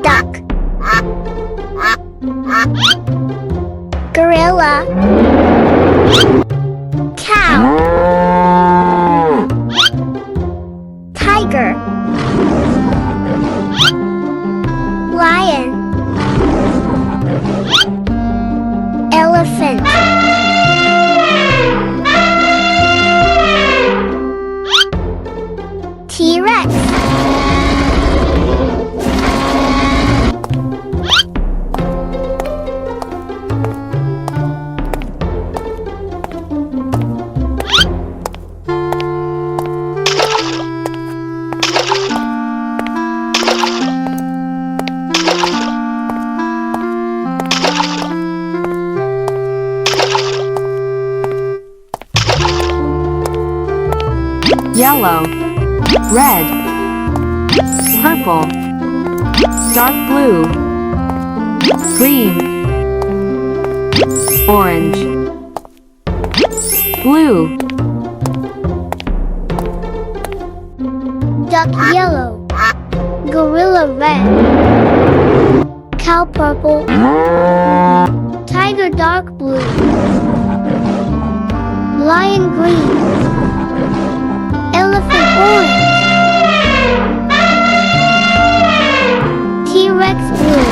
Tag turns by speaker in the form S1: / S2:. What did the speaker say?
S1: Duck. Gorilla. Cow. Tiger. Lion. Elephant. T-Rex.
S2: Yellow, red, purple, dark blue, green, orange, blue,
S1: Duck yellow. Gorilla red. Cow purple. Tiger dark blue. Lion green. Elephant orange. T-Rex blue.